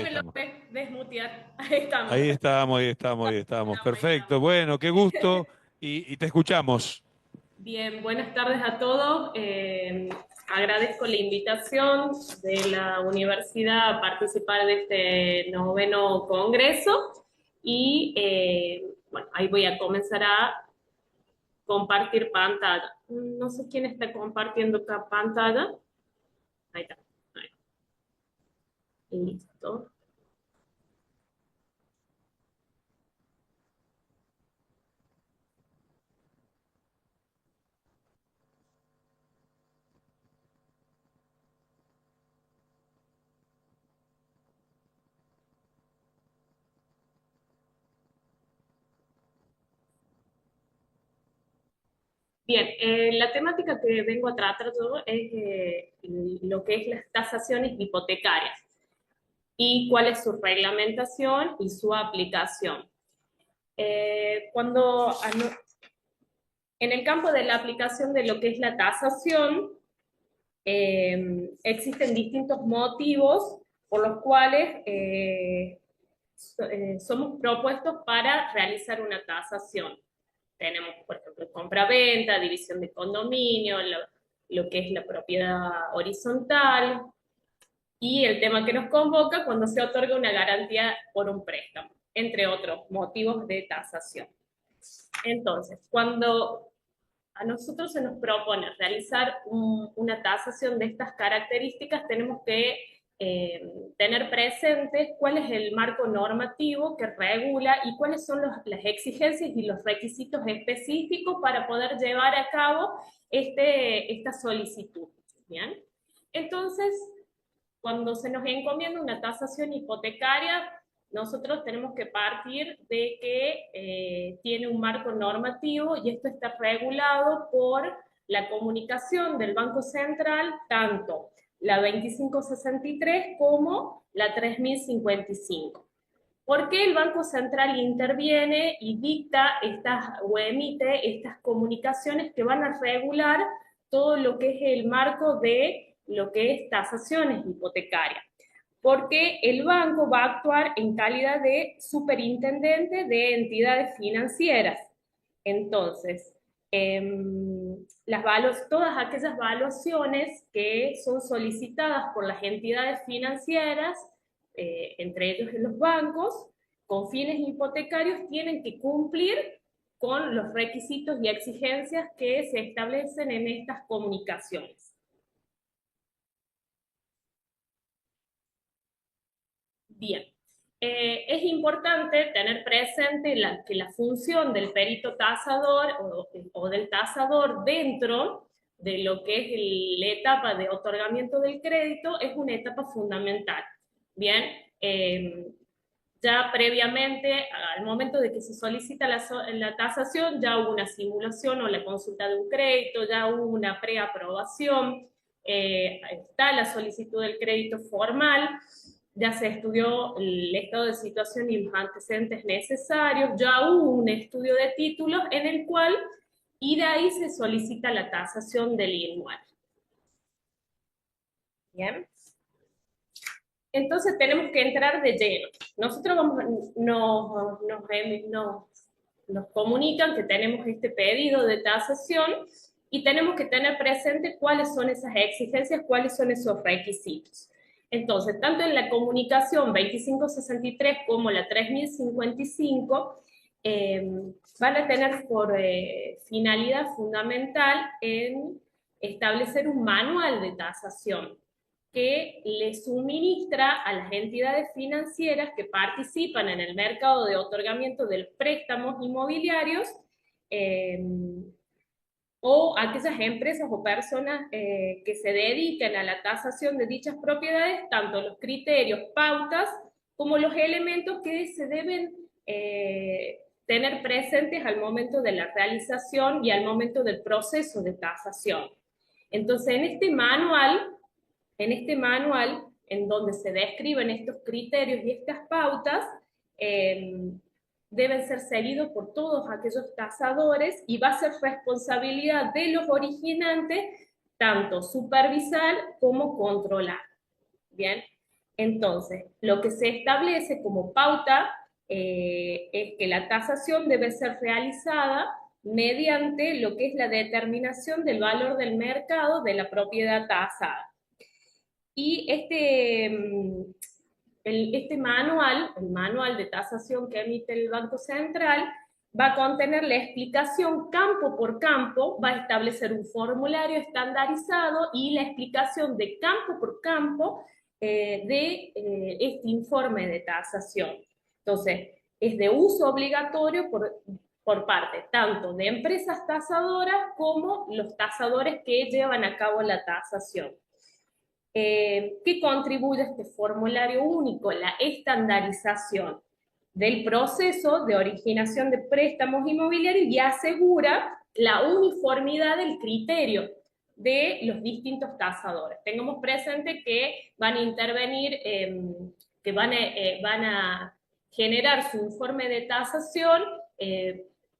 Me lo Estamos. desmutear. Ahí estamos. Ahí estamos, ahí estamos, ahí estamos. Estamos, ahí estamos. Perfecto. Bueno, qué gusto y te escuchamos. Bien, buenas tardes a todos. Agradezco la invitación de la universidad a participar de este noveno congreso y bueno, ahí voy a comenzar a compartir pantalla. No sé quién está compartiendo acá pantalla. Ahí está. Ahí. Listo. Bien, la temática que vengo a tratar yo es lo que es las tasaciones hipotecarias y cuál es su reglamentación y su aplicación. Cuando en el campo de la aplicación de lo que es la tasación, existen distintos motivos por los cuales somos propuestos para realizar una tasación. Tenemos, por ejemplo, compra-venta, división de condominio, lo que es la propiedad horizontal, y el tema que nos convoca cuando se otorga una garantía por un préstamo, entre otros motivos de tasación. Entonces, cuando a nosotros se nos propone realizar una tasación de estas características, tenemos que tener presente cuál es el marco normativo que regula y cuáles son las exigencias y los requisitos específicos para poder llevar a cabo esta solicitud. ¿Bien? Entonces, cuando se nos encomienda una tasación hipotecaria, nosotros tenemos que partir de que tiene un marco normativo y esto está regulado por la comunicación del Banco Central, tanto la 2563 como la 3055. ¿Por qué el Banco Central interviene y dicta o emite estas comunicaciones que van a regular todo lo que es el marco de lo que es tasaciones hipotecarias? Porque el banco va a actuar en calidad de superintendente de entidades financieras. Entonces, todas aquellas valuaciones que son solicitadas por las entidades financieras, entre ellos en los bancos, con fines hipotecarios, tienen que cumplir con los requisitos y exigencias que se establecen en estas comunicaciones. Bien, es importante tener presente que la función del perito tasador o del tasador dentro de lo que es la etapa de otorgamiento del crédito es una etapa fundamental. Bien, ya previamente, al momento de que se solicita la tasación, ya hubo una simulación o la consulta de un crédito, ya hubo una preaprobación, está la solicitud del crédito formal, ya se estudió el estado de situación y los antecedentes necesarios, ya hubo un estudio de títulos en el cual, y de ahí se solicita la tasación del inmueble. Bien. Entonces tenemos que entrar de lleno. Nosotros nos comunican que tenemos este pedido de tasación y tenemos que tener presente cuáles son esas exigencias, cuáles son esos requisitos. Entonces, tanto en la comunicación 2563 como la 3055 van a tener por finalidad fundamental en establecer un manual de tasación que le suministra a las entidades financieras que participan en el mercado de otorgamiento de préstamos inmobiliarios eh, o aquellas empresas o personas que se dediquen a la tasación de dichas propiedades, tanto los criterios, pautas, como los elementos que se deben tener presentes al momento de la realización y al momento del proceso de tasación. Entonces, en este manual, en donde se describen estos criterios y estas pautas, deben ser seguidos por todos aquellos tasadores y va a ser responsabilidad de los originantes tanto supervisar como controlar. Bien, Entonces, lo que se establece como pauta es que la tasación debe ser realizada mediante lo que es la determinación del valor del mercado de la propiedad tasada. Y este manual, el manual de tasación que emite el Banco Central, va a contener la explicación campo por campo, va a establecer un formulario estandarizado y la explicación de campo por campo de este informe de tasación. Entonces, es de uso obligatorio por parte tanto de empresas tasadoras como los tasadores que llevan a cabo la tasación. ¿Qué contribuye a este formulario único? La estandarización del proceso de originación de préstamos inmobiliarios y asegura la uniformidad del criterio de los distintos tasadores. Tengamos presente que van a intervenir, que van a generar su informe de tasación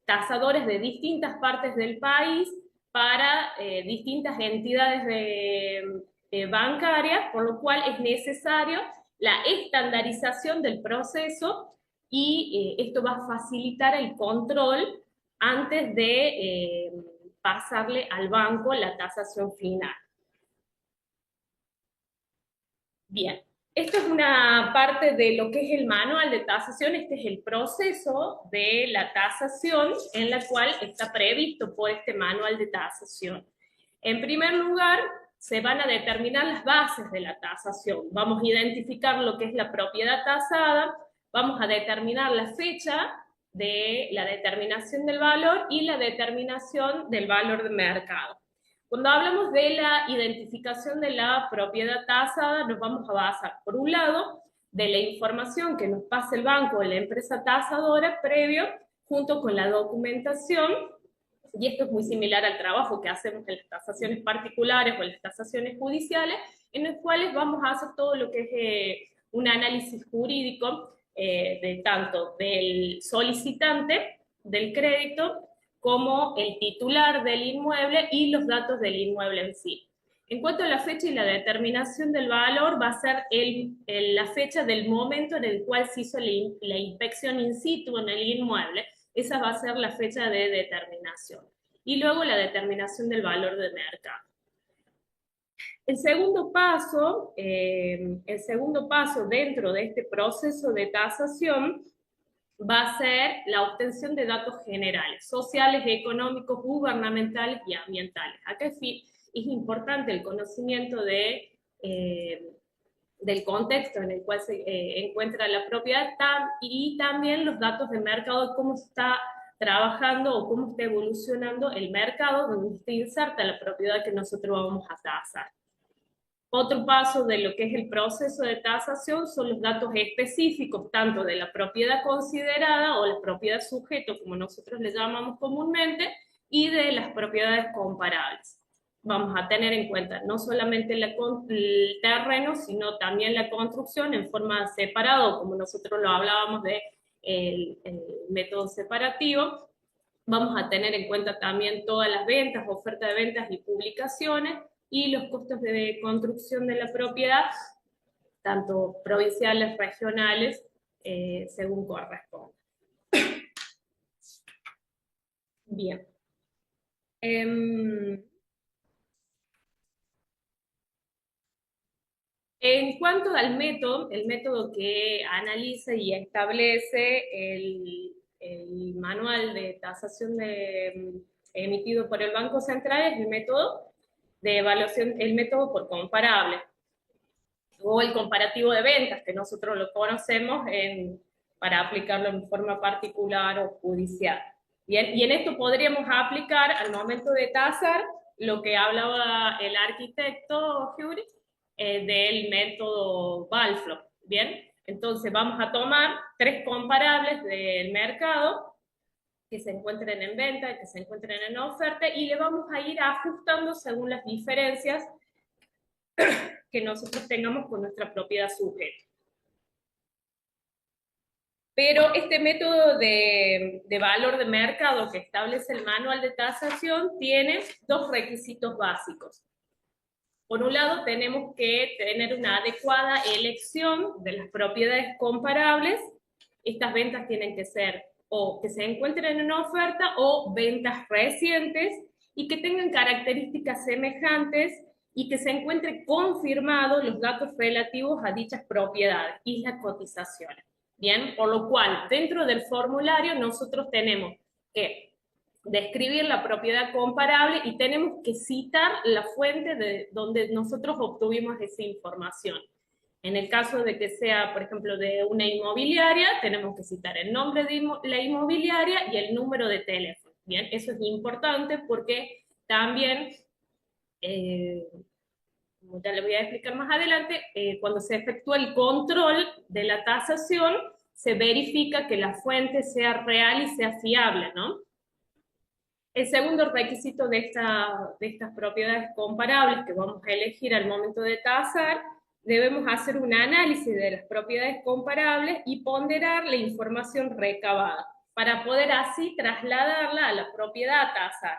tasadores de distintas partes del país para distintas entidades bancarias, por lo cual es necesario la estandarización del proceso y esto va a facilitar el control antes de pasarle al banco la tasación final. Bien, esto es una parte de lo que es el manual de tasación. Este es el proceso de la tasación en la cual está previsto por este manual de tasación. En primer lugar, se van a determinar las bases de la tasación. Vamos a identificar lo que es la propiedad tasada, vamos a determinar la fecha de la determinación del valor y la determinación del valor de mercado. Cuando hablamos de la identificación de la propiedad tasada, nos vamos a basar, por un lado, de la información que nos pasa el banco o la empresa tasadora previo, junto con la documentación, y esto es muy similar al trabajo que hacemos en las tasaciones particulares o en las tasaciones judiciales, en los cuales vamos a hacer todo lo que es un análisis jurídico de tanto del solicitante del crédito como el titular del inmueble y los datos del inmueble en sí. En cuanto a la fecha y la determinación del valor, va a ser la fecha del momento en el cual se hizo la inspección in situ en el inmueble. Esa va a ser la fecha de determinación. Y luego la determinación del valor de mercado. El segundo paso dentro de este proceso de tasación va a ser la obtención de datos generales, sociales, económicos, gubernamentales y ambientales. Acá es importante el conocimiento del contexto en el cual se encuentra la propiedad y también los datos de mercado, cómo está trabajando o cómo está evolucionando el mercado donde se inserta la propiedad que nosotros vamos a tasar. Otro paso de lo que es el proceso de tasación son los datos específicos, tanto de la propiedad considerada o la propiedad sujeto, como nosotros le llamamos comúnmente, y de las propiedades comparables. Vamos a tener en cuenta no solamente el terreno, sino también la construcción en forma separada, como nosotros lo hablábamos de el método separativo. Vamos a tener en cuenta también todas las ventas, oferta de ventas y publicaciones, y los costos de construcción de la propiedad, tanto provinciales, regionales, según corresponda. Bien. En cuanto al método, el método que analiza y establece el manual de tasación emitido por el Banco Central es el método de evaluación, el método por comparable, o el comparativo de ventas, que nosotros lo conocemos para aplicarlo en forma particular o judicial. Bien, y en esto podríamos aplicar al momento de tasar lo que hablaba el arquitecto Hury del método Balflo. Bien, entonces vamos a tomar 3 comparables del mercado que se encuentren en venta, que se encuentren en oferta, y le vamos a ir ajustando según las diferencias que nosotros tengamos con nuestra propiedad sujeta. Pero este método de valor de mercado que establece el manual de tasación tiene 2 requisitos básicos. Por un lado, tenemos que tener una adecuada elección de las propiedades comparables. Estas ventas tienen que ser o que se encuentren en una oferta o ventas recientes y que tengan características semejantes y que se encuentren confirmados los datos relativos a dichas propiedades y las cotizaciones. Bien, por lo cual, dentro del formulario nosotros tenemos que describir la propiedad comparable y tenemos que citar la fuente de donde nosotros obtuvimos esa información. En el caso de que sea, por ejemplo, de una inmobiliaria, tenemos que citar el nombre de la inmobiliaria y el número de teléfono. Bien, eso es importante porque también, como ya le voy a explicar más adelante, cuando se efectúa el control de la tasación, se verifica que la fuente sea real y sea fiable, ¿no? El segundo requisito de estas propiedades comparables que vamos a elegir al momento de tasar, debemos hacer un análisis de las propiedades comparables y ponderar la información recabada para poder así trasladarla a la propiedad a tasar,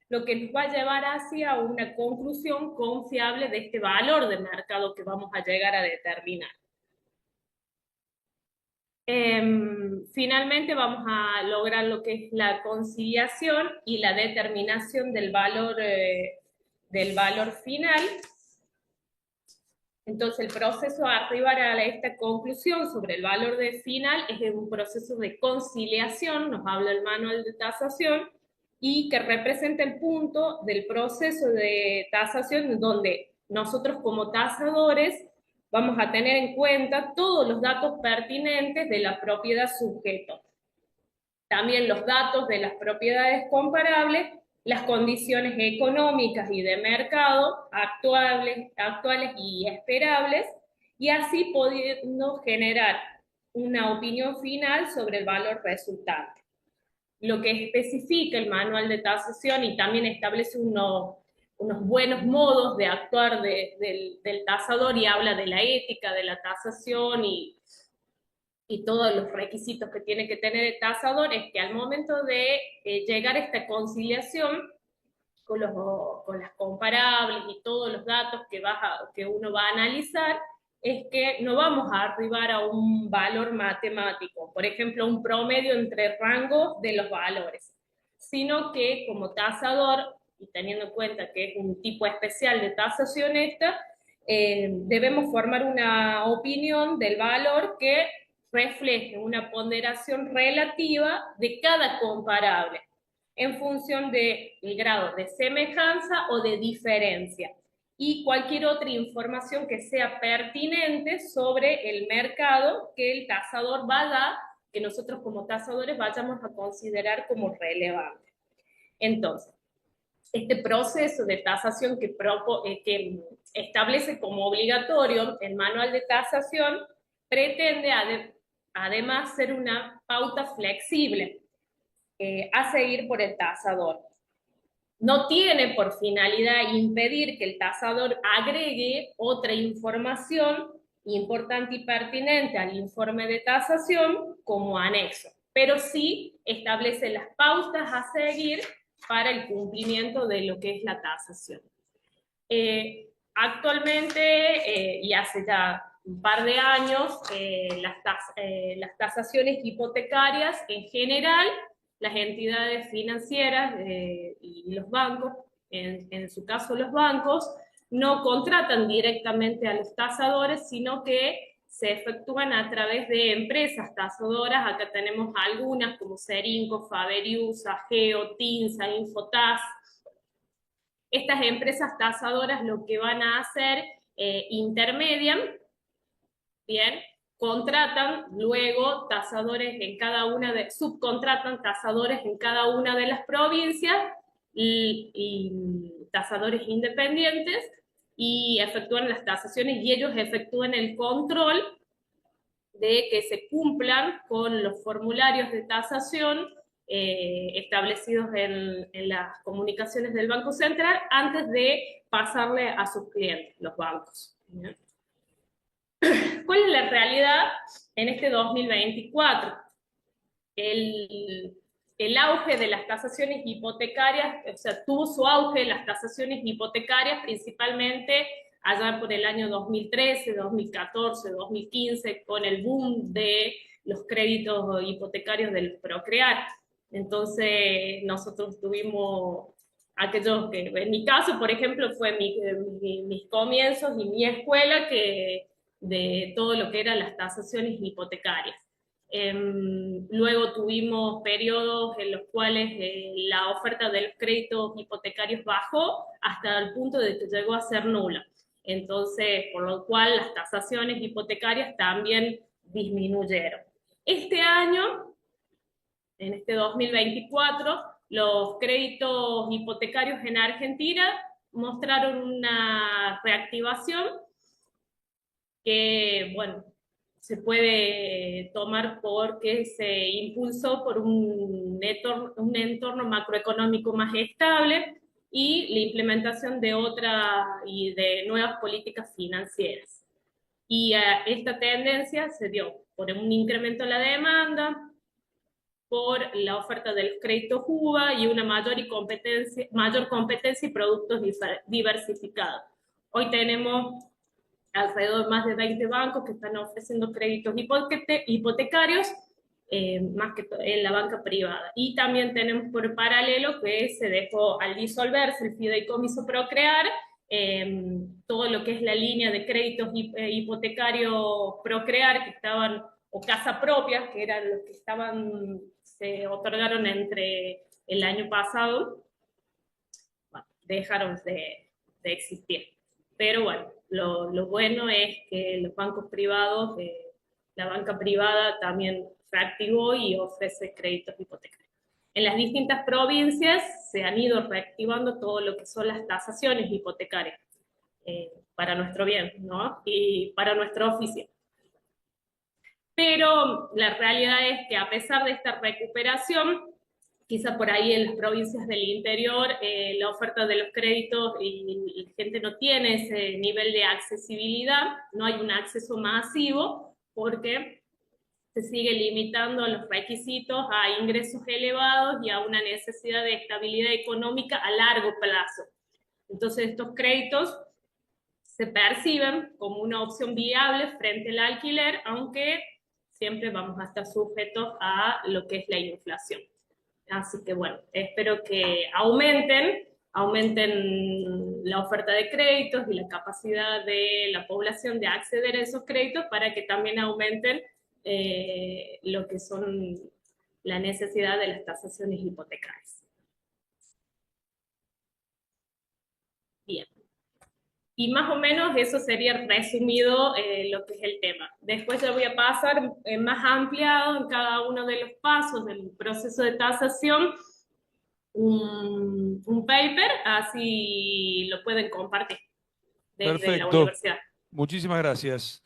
lo que nos va a llevar hacia una conclusión confiable de este valor de mercado que vamos a llegar a determinar. Finalmente vamos a lograr lo que es la conciliación y la determinación del valor final. Entonces el proceso a arribar a esta conclusión sobre el valor final es un proceso de conciliación, nos habla el manual de tasación, y que representa el punto del proceso de tasación donde nosotros como tasadores vamos a tener en cuenta todos los datos pertinentes de la propiedad sujeto. También los datos de las propiedades comparables, las condiciones económicas y de mercado actuales y esperables, y así pudiendo generar una opinión final sobre el valor resultante. Lo que especifica el manual de tasación y también establece unos buenos modos de actuar del tasador y habla de la ética de la tasación y todos los requisitos que tiene que tener el tasador, es que al momento de llegar a esta conciliación con las comparables y todos los datos que uno va a analizar, es que no vamos a arribar a un valor matemático, por ejemplo, un promedio entre rangos de los valores, sino que como tasador, y teniendo en cuenta que es un tipo especial de tasación esta, debemos formar una opinión del valor que refleje una ponderación relativa de cada comparable en función del grado de semejanza o de diferencia y cualquier otra información que sea pertinente sobre el mercado que el tasador que nosotros como tasadores vayamos a considerar como relevante. Entonces, este proceso de tasación que establece como obligatorio el manual de tasación pretende además ser una pauta flexible a seguir por el tasador. No tiene por finalidad impedir que el tasador agregue otra información importante y pertinente al informe de tasación como anexo, pero sí establece las pautas a seguir para el cumplimiento de lo que es la tasación. Actualmente, y hace ya un par de años, las tasaciones hipotecarias en general, las entidades financieras y los bancos, en su caso los bancos, no contratan directamente a los tasadores, sino que se efectúan a través de empresas tasadoras. Acá tenemos algunas como Serinco, Faberius, Ageo, Tinsa, Infotas. Estas empresas tasadoras lo que van a hacer, intermedian, bien, contratan luego tasadores subcontratan tasadores en cada una de las provincias y tasadores independientes y efectúan las tasaciones y ellos efectúan el control de que se cumplan con los formularios de tasación establecidos en las comunicaciones del Banco Central antes de pasarle a sus clientes, los bancos. ¿Bien? ¿Cuál es la realidad en este 2024? el auge de las tasaciones hipotecarias, o sea, tuvo su auge las tasaciones hipotecarias principalmente allá por el año 2013, 2014, 2015, con el boom de los créditos hipotecarios del Procrear. Entonces, nosotros tuvimos aquellos que, en mi caso, por ejemplo, fue mis comienzos y mi escuela que de todo lo que eran las tasaciones hipotecarias. Luego tuvimos periodos en los cuales la oferta de los créditos hipotecarios bajó hasta el punto de que llegó a ser nula. Entonces, por lo cual las tasaciones hipotecarias también disminuyeron. Este año, en este 2024, los créditos hipotecarios en Argentina mostraron una reactivación que, bueno, se puede tomar porque se impulsó por un entorno macroeconómico más estable y la implementación de otras y de nuevas políticas financieras. Y esta tendencia se dio por un incremento en la demanda, por la oferta de los créditos UVA y una mayor competencia y productos diversificados. Hoy tenemos alrededor más de 20 bancos que están ofreciendo créditos hipotecarios, más que en la banca privada. Y también tenemos por paralelo que se dejó al disolverse el fideicomiso Procrear, todo lo que es la línea de créditos hipotecarios Procrear que estaban, o casa propia, que eran los que estaban, se otorgaron entre el año pasado, bueno, dejaron de existir. Pero bueno, lo bueno es que los bancos privados, la banca privada también reactivó y ofrece créditos hipotecarios. En las distintas provincias se han ido reactivando todo lo que son las tasaciones hipotecarias para nuestro bien, ¿no? Y para nuestro oficio. Pero la realidad es que a pesar de esta recuperación, quizá por ahí en las provincias del interior la oferta de los créditos y la gente no tiene ese nivel de accesibilidad, no hay un acceso masivo porque se sigue limitando los requisitos a ingresos elevados y a una necesidad de estabilidad económica a largo plazo. Entonces estos créditos se perciben como una opción viable frente al alquiler, aunque siempre vamos a estar sujetos a lo que es la inflación. Así que bueno, espero que aumenten la oferta de créditos y la capacidad de la población de acceder a esos créditos para que también aumenten lo que son la necesidad de las tasaciones hipotecarias. Bien. Y más o menos eso sería resumido lo que es el tema. Después ya voy a pasar más ampliado en cada uno de los pasos del proceso de tasación un paper, así lo pueden compartir desde la Perfecto. universidad. Muchísimas gracias.